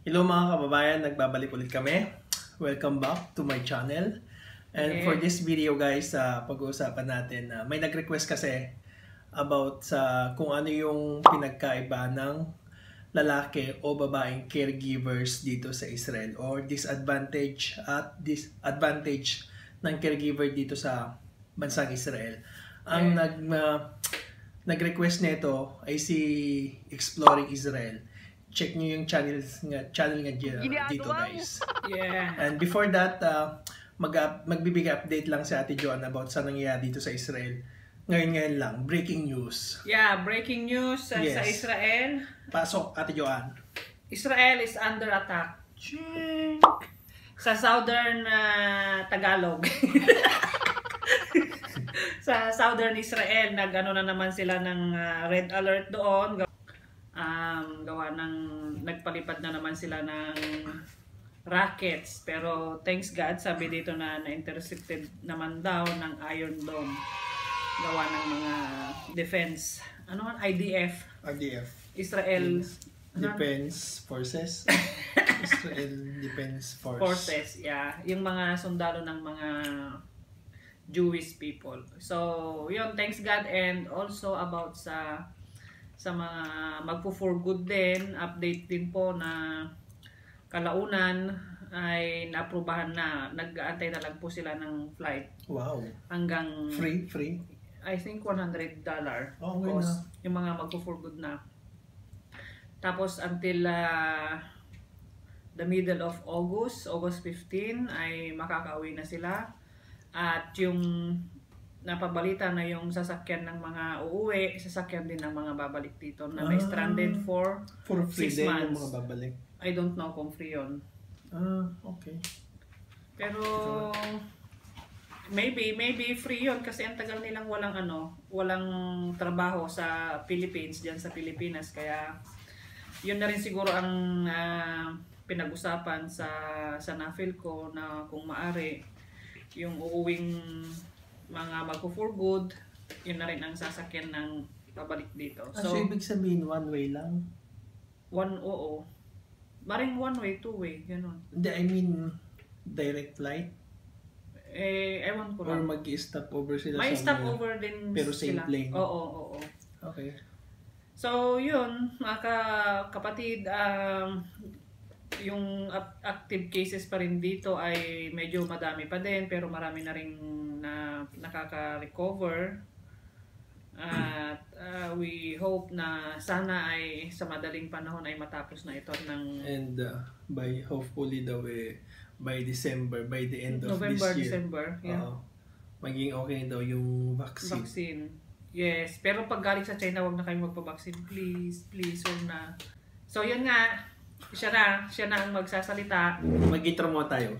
Hello mga kababayan, nagbabalik ulit kami. Welcome back to my channel. And for this video guys, pag-uusapan natin, may nag-request kasi about sa kung ano yung pinagkaiba ng lalaki o babaeng caregivers dito sa Israel, or disadvantage at disadvantage ng caregiver dito sa bansang Israel. Ang nag-request nito ay si Exploring Israel. Check nyo yung channel nga dito guys. Yeah. And before that, magbibigay update lang si Ate Joan about sa nangyayari dito sa Israel. Ngayon lang, breaking news. Yeah, breaking news sa Israel. Pasok, Ate Joan. Israel is under attack. Sa southern Tagalog. Sa southern Israel, nag-ano na naman sila ng red alert doon. Gawa ng nagpalipad na naman sila ng rockets, pero thanks God, sabi dito na na-intercepted naman daw ng Iron Dome, gawa ng mga defense, IDF, Israel Defense Forces. Israel Defense Forces, yeah, yung mga sundalo ng mga Jewish people. So yun, thanks God. And also about sa mga magpo-for good din, update din po na kalaunan ay naaprubahan na. Nag-aantay na lang po sila ng flight. Wow. Hanggang free? I think $100 oh, cost. Yung mga magpo-for good na. Tapos until the middle of August 15 ay makakauwi na sila. At yung napabalita na yung sasakyan ng mga uuwi, sasakyan din ng mga babalik dito na may stranded for 6 months. Yung mga babalik. I don't know kung free yun. Okay. Pero maybe free yun kasi ang tagal nilang walang trabaho sa Philippines, diyan sa Pilipinas, kaya yun na rin siguro ang pinag-usapan sa NAFIL ko na kung maari yung uuwing mga magpo-for good, yun na rin ang sasakyan ng pabalik dito. So ibig sabihin one way lang? Oo. Maring one way, two way, gano'n. Hindi, I mean direct flight? Ewan ko lang. Or mag-stop over sila may stop over din pero same sila. plane? Oo. Okay. So yun, mga kapatid, yung active cases pa rin dito ay medyo madami pa din, pero marami na rin na nakaka-recover. At we hope na sana ay sa madaling panahon ay matapos na ito ng and by hopefully daw by December, by the end of November, this year, December, yeah. Maging okay daw yung vaccine. Yes, pero pag galing sa China, wag na kayong magpa-vaccine, please, wag na. So yun nga, siya na ang magsasalita. Mag-intro mo tayo.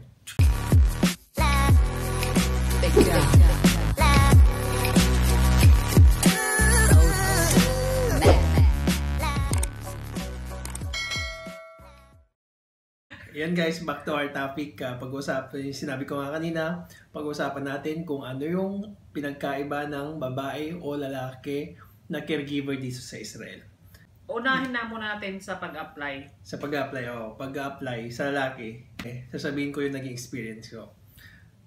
Yan guys, back to our topic. Pag-usapan, sinabi ko nga kanina, pag-usapan natin kung ano yung pinagkaiba ng babae o lalaki na caregiver dito sa Israel. Unahin na muna natin sa pag-apply. Sa pag-apply sa lalaki, sasabihin ko yung naging experience ko.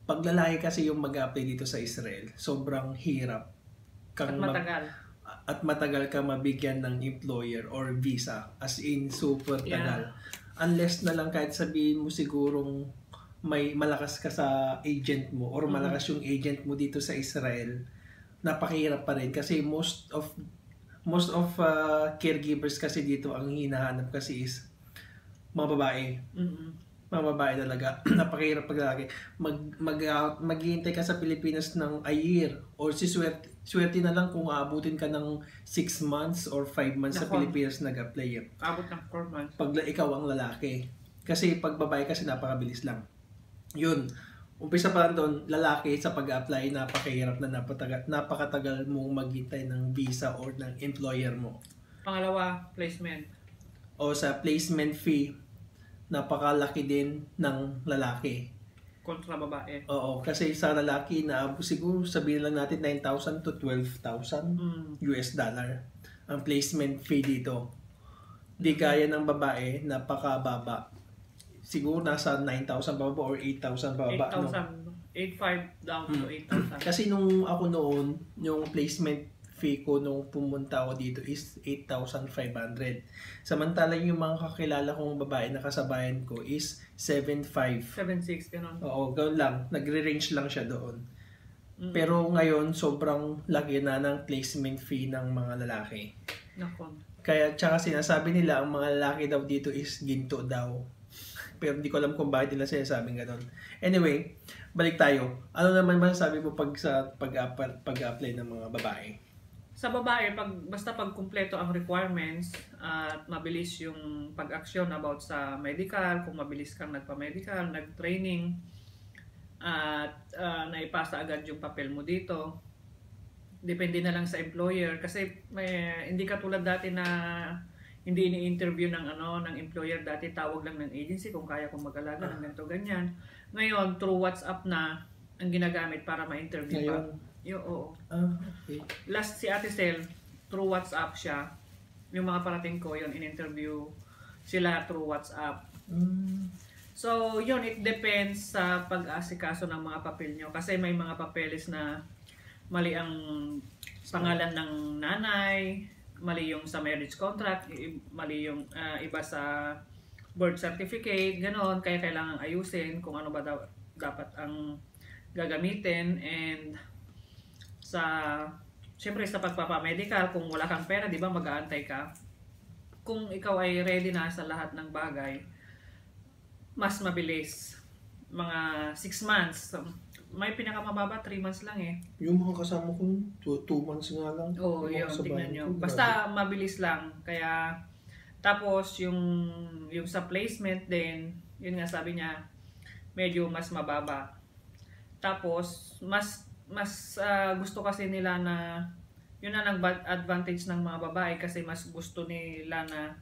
Pag lalaki kasi yung mag-apply dito sa Israel, sobrang hirap. At matagal ka mabigyan ng employer or visa. As in, super tagal. Yeah. Unless na lang kahit sabihin mo sigurong may malakas ka sa agent mo or malakas yung agent mo dito sa Israel, napakahirap pa rin kasi most of caregivers kasi dito ang hinahanap kasi is mga babae. Mga babae talaga. Napakahirap pag lalaki. Maghihintay ka sa Pilipinas ng a year or swerte na lang kung aabutin ka ng 6 months or 5 months sa Pilipinas nag-apply. Abot ng 4 months. Pag ikaw ang lalaki. Kasi pag babae kasi napakabilis lang. Yun. Umpisa pa lang doon, lalaki sa pag-apply, napakahirap na napakatagal mong maghintay ng visa or ng employer mo. Pangalawa, placement. O sa placement fee, napakalaki din ng lalaki. Kontra babae. Oo, kasi sa lalaki na siguro sabihin lang natin 9,000 to 12,000 US dollar ang placement fee dito. Di kaya ng babae, napakababa. Siguro nasa 9,000 bababa or 8,000 bababa. 8,000, 8,500 down to 8,000. Kasi nung ako noon, yung placement fee ko nung pumunta ako dito is 8,500. Samantalang yung mga kakilala kong babae na kasabayan ko is 7,500. 7,600, ganun. Oo, ganoon lang. Nagre-range lang siya doon. Pero ngayon, sobrang laki na ng placement fee ng mga lalaki. Nako. Kaya tsaka sinasabi nila, ang mga lalaki daw dito is ginto daw. Pero hindi ko alam kung bakit nila sinasabing gano'n. Anyway, balik tayo. Ano naman masasabi mo sa pag-apply ng mga babae? Sa babae, basta pag kumpleto ang requirements at mabilis yung pag-aksyon about sa medical, kung mabilis kang nagpa-medical, nag-training, at naipasa agad yung papel mo dito, depende na lang sa employer. Kasi hindi katulad dati na hindi ini-interview ng employer. Dati tawag lang ng agency kung kaya kong mag-alaga ng ganito ganyan. Ngayon through WhatsApp na ang ginagamit para ma-interview pa. Oo. Okay. Last si Ate Sel, through WhatsApp siya. Yung mga parating ko yun, in-interview sila through WhatsApp. So yun, it depends sa pag-asikaso ng mga papel nyo. Kasi may mga papeles na mali ang pangalan ng nanay, mali yung sa marriage contract, mali yung iba sa birth certificate, gano'n. Kaya kailangan ayusin kung ano ba dapat ang gagamitin. And syempre sa pagpapamedical, kung wala kang pera, di ba mag-aantay ka? Kung ikaw ay ready na sa lahat ng bagay, mas mabilis. Mga 6 months. May pinakamababa, 3 months lang eh. Yung mga kasama ko, 2 months nga lang. Oo, yun, tingnan nyo. Basta mabilis lang. Kaya, tapos yung sa placement din, yun nga sabi niya, medyo mas mababa. Tapos, mas gusto kasi nila na, yun na ang advantage ng mga babae kasi mas gusto nila na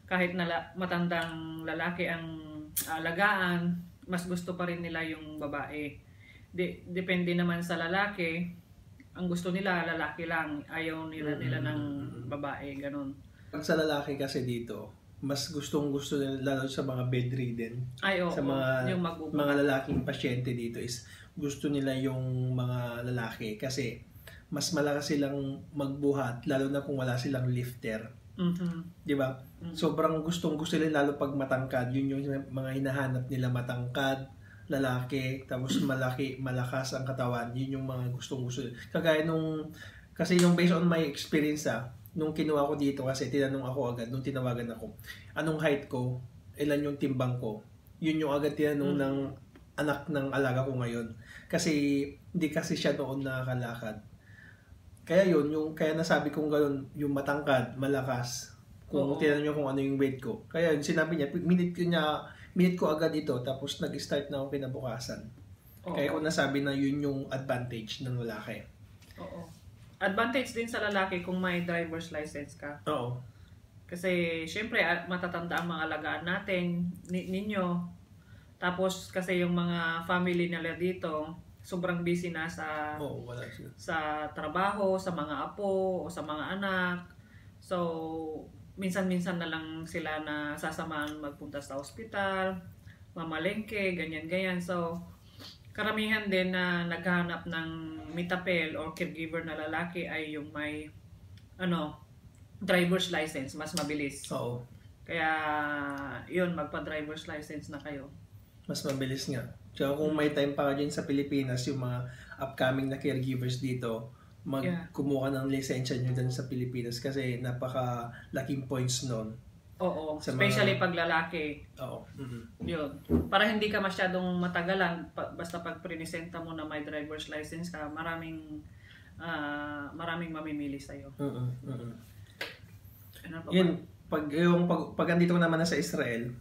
kahit na matandang lalaki ang alagaan, mas gusto pa rin nila yung babae. Depende naman sa lalaki, ang gusto nila lalaki lang, ayaw nila ng babae, ganun. Pag sa lalaki kasi dito, mas gusto nila, lalo sa mga bedridden. Sa mga lalaking pasyente dito is gusto nila yung mga lalaki kasi mas malakas silang magbuhat, lalo na kung wala silang lifter. Di ba? Sobrang gusto nila lalo pag matangkad. Yun yung mga hinahanap nila, matangkad, lalaki, tapos malakas ang katawan. Yun yung mga gusto. Kagaya kasi yung based on my experience nung kinuha ko dito kasi tinanong ako agad, nung tinawagan ako, anong height ko, ilan yung timbang ko. Yun yung agad tinanong ng anak ng alaga ko ngayon. Kasi hindi kasi siya noon nakakalakad. Kaya kaya nasabi kong gano'n, yung matangkad, malakas. Kung tinanong nyo kung ano yung weight ko. Kaya yun, sinabi niya, minute ko agad ito, tapos nag-start na ako kinabukasan. Kaya ko nasabi na yun yung advantage ng lalaki. Oo. Advantage din sa lalaki kung may driver's license ka. Oo. Kasi, syempre, matatanda ang mga alagaan natin, ninyo. Tapos, kasi yung mga family nila dito, sobrang busy na wala siya. Sa trabaho, sa mga apo, o sa mga anak. So, minsan-minsan na lang sila na sasamahan magpunta sa ospital, mamalengke, ganyan-ganyan. So, karamihan din na naghahanap ng mitapel or caregiver na lalaki ay yung may driver's license, mas mabilis. Oo. Kaya, yun, magpa-driver's license na kayo. Mas mabilis nga. Tsaka kung may time pa ka dyan sa Pilipinas, yung mga upcoming na caregivers dito, kumuha ng lisensya nyo dyan sa Pilipinas kasi napaka-laking points nun. Oo, especially pag lalaki. Oo. Yun. Para hindi ka masyadong matagalan, basta pag prinisenta mo na may driver's license ka, maraming mamimili sa'yo. Yun, pag andito ko naman na sa Israel,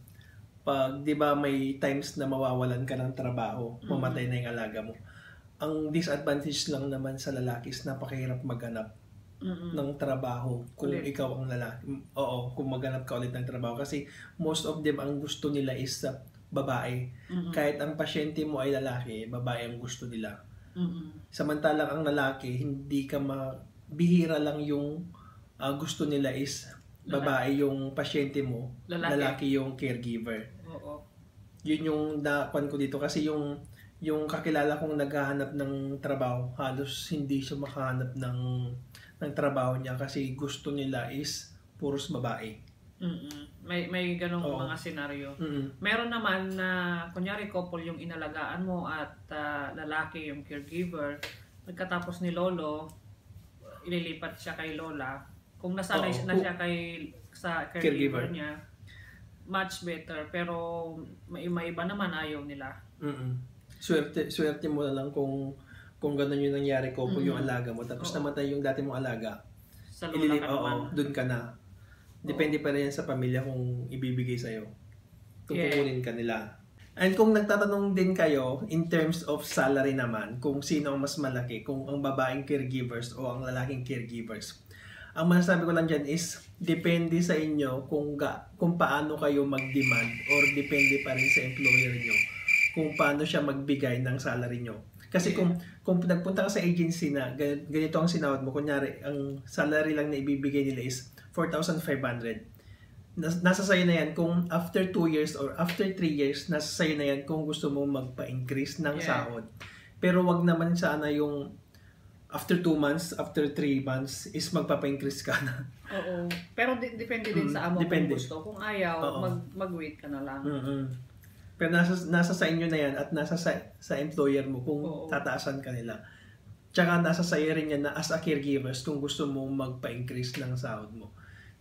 pag 'di ba may times na mawawalan ka ng trabaho, mamatay na yung alaga mo. Ang disadvantage lang naman sa lalaki is napakahirap maghanap ng trabaho kung ikaw ang lalaki. Oo, kung maghanap ka ulit ng trabaho kasi most of them ang gusto nila is babae. Kahit ang pasyente mo ay lalaki, babae ang gusto nila. Samantalang ang lalaki, hindi ka bihira lang yung gusto nila is babae yung pasyente mo, lalaki yung caregiver. Oo. Yun yung nakuan ko dito kasi yung kakilala kong naghahanap ng trabaho, halos hindi siya makahanap ng trabaho niya kasi gusto nila is puros babae. May ganong mga senaryo. Meron naman na kunyari couple yung inalagaan mo at lalaki yung caregiver. Pagkatapos ni lolo, ililipat siya kay lola. Kung nasanay na siya sa caregiver niya, much better. Pero may iba naman ayaw nila. Swerte mo na lang kung gano'n yung nangyari ko, kung yung alaga mo. Tapos namatay yung dati mong alaga. Sa lola ka naman. Doon ka na. Depende pa rin sa pamilya kung ibibigay sa'yo. Kung kukunin ka nila. And kung nagtatanong din kayo, in terms of salary naman, kung sino ang mas malaki, kung ang babaeng caregivers o ang lalaking caregivers. Ang masasabi ko lang dyan is, depende sa inyo kung paano kayo mag-demand or depende pa rin sa employer nyo kung paano siya magbigay ng salary nyo. Kasi kung nagpunta ka sa agency na ganito ang sinawad mo, kunyari, ang salary lang na ibibigay nila is 4,500. Nasa sayo na yan kung after 2 years or after 3 years, nasa sayo na yan kung gusto mo magpa-increase ng sahod. Pero wag naman sana yung after 2 months, after 3 months, is magpapa-increase ka na. Oo. Pero depende din sa amo kung gusto. Kung ayaw, mag-wait ka na lang. Pero nasa sa inyo na yan at nasa sa employer mo kung tataasan ka nila. Tsaka nasa sa iyo rin yan na as a caregivers kung gusto mo magpa-increase ng sahod mo.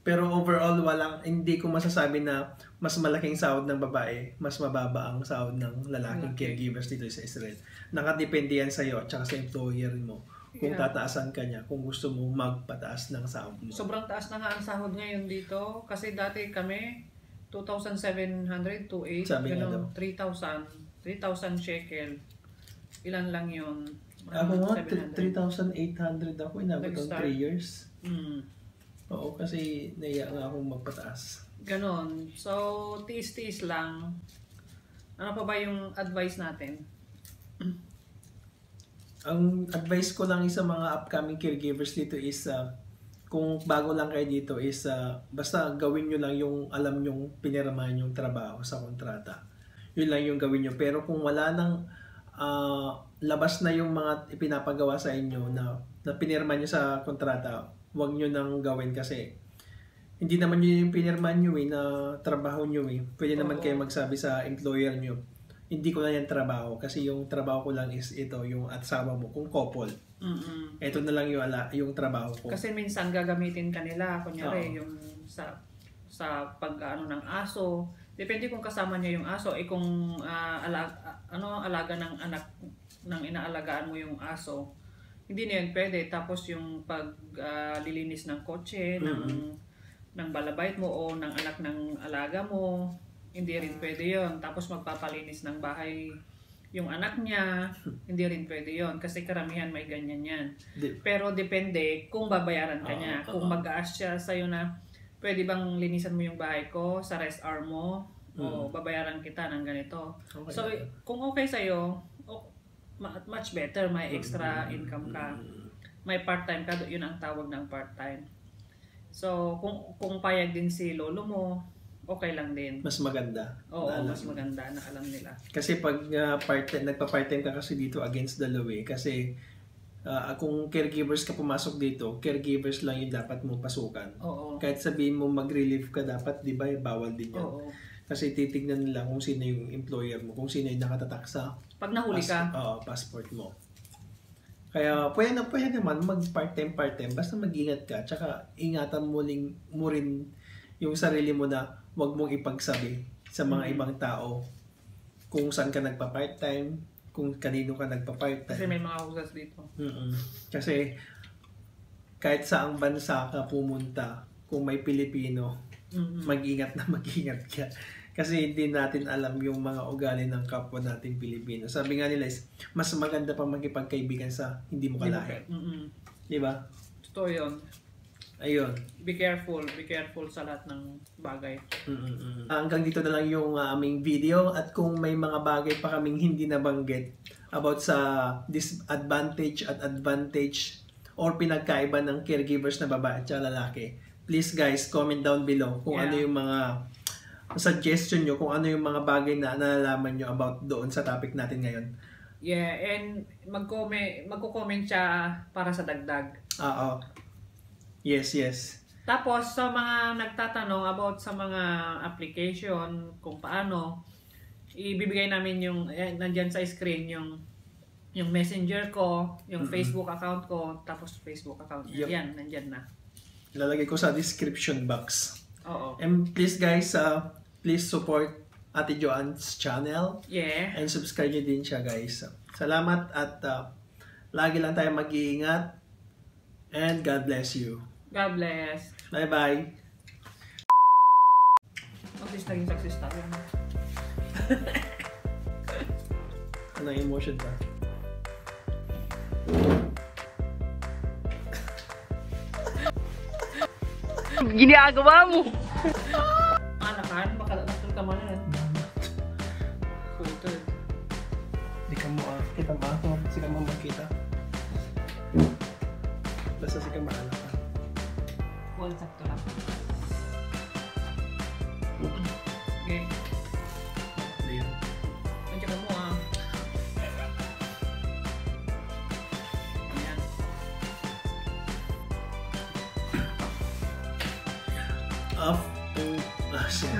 Pero overall, hindi ko masasabi na mas malaking sahod ng babae, mas mababa ang sahod ng lalaking caregivers dito sa Israel. Nakadepende yan sa iyo at saka sa employer mo. Kung tataasan ka niya, kung gusto mo magpataas ng sahod mo. Sobrang taas na nga ang sahod ngayon dito. Kasi dati kami, 2,700 to 8, ganun, 3,000 shekel. Ilan lang yun? Ako nga, 3,800 ako, inabot ang 3 years. Oo, kasi naiya nga akong magpataas. Ganon. So, tiis-tiis lang. Ano pa ba yung advice natin? Ang advice ko lang sa mga upcoming caregivers dito is kung bago lang kayo dito is basta gawin nyo lang yung alam nyong piniramahan yung trabaho sa kontrata. Yun lang yung gawin nyo. Pero kung wala nang labas na yung mga ipinapagawa sa inyo na pinirma nyo sa kontrata, huwag nyo nang gawin kasi hindi naman yun yung pinirmahan nyo na trabaho nyo Pwede naman kayo magsabi sa employer nyo, hindi ko na yan trabaho kasi yung trabaho ko lang is ito, yung asawa mo, kung couple. Ito na lang yung trabaho ko. Kasi minsan gagamitin kanila, kunyari yung sa pag-ano ng aso. Depende kung kasama niya yung aso, kung alaga ng anak ng inaalagaan mo yung aso. Hindi na yun pwede. Tapos yung paglilinis ng kotse, ng balabait mo o ng anak ng alaga mo, hindi rin pwede yun. Tapos magpapalinis ng bahay yung anak niya, hindi rin pwede yun. Kasi karamihan may ganyan yan. Pero depende kung babayaran ka niya. Kung mag-a-ask siya sa'yo na, pwede bang linisan mo yung bahay ko sa rest hour mo? O babayaran kita ng ganito. Okay. So, kung okay sa'yo, much better. May extra income ka. May part-time ka. Yun ang tawag ng part-time. So, kung payag din si lolo mo, okay lang din. Mas maganda. Oo, mas maganda na alam nila. Kasi pag nagpa-part-time ka kasi dito against the law kasi kung caregivers ka pumasok dito, caregivers lang yung dapat mong pasukan. Oo. Kahit sabihin mo mag-relieve ka dapat, di ba, bawal din yan. Oo. Kasi titignan nila kung sino yung employer mo, kung sino yung nakatatak sa pag nahuli ka, passport mo. Kaya pwede naman mag part-time, basta mag-ingat ka, tsaka ingatan mo rin yung sarili mo na wag mong ipagsabi sa mga ibang tao kung saan ka nagpa-part-time, kung kanino ka nagpa-part-time. Kasi may mga husas dito. Kasi kahit saang bansa ka pumunta, kung may Pilipino, mag-ingat ka. Kasi hindi natin alam yung mga ugali ng kapwa nating Pilipino. Sabi nga nila is, mas maganda pa magkipagkaibigan sa hindi mo kalahi. Di ba? Totoo yun. Ayun. Be careful sa lahat ng bagay. Hanggang dito na lang yung aming video at kung may mga bagay pa kaming hindi nabanggit about sa disadvantage at advantage or pinagkaiba ng caregivers na babae at lalaki, please guys, comment down below kung ano yung mga suggestion nyo, kung ano yung mga bagay na nalalaman nyo about doon sa topic natin ngayon. Yeah, and magko-comment siya para sa dagdag. Oo. Yes. Tapos sa mga nagtatanong about sa mga application, kung paano, ibibigay namin yung nandiyan sa screen yung Messenger ko, yung Facebook account ko, tapos Facebook account. Yan, nandiyan na. Ilalagay ko sa description box. Oo. And please guys, please support Ate Joanne's channel. Yeah. And subscribe nyo din siya guys. Salamat at lagi lang tayo mag-iingat. And God bless you. God bless. Bye-bye. Naging success tayo. Anong emotion ba? Ginagawa mo! Anakan, baka nakul ka man yan. Kultod. Di ka mo kita ba? Kung si ka mo makita. Basta si ka maala ka. Well, sakto lang. Okay. Ayan. Nandiyan ka mo Ayan. Off. Siya.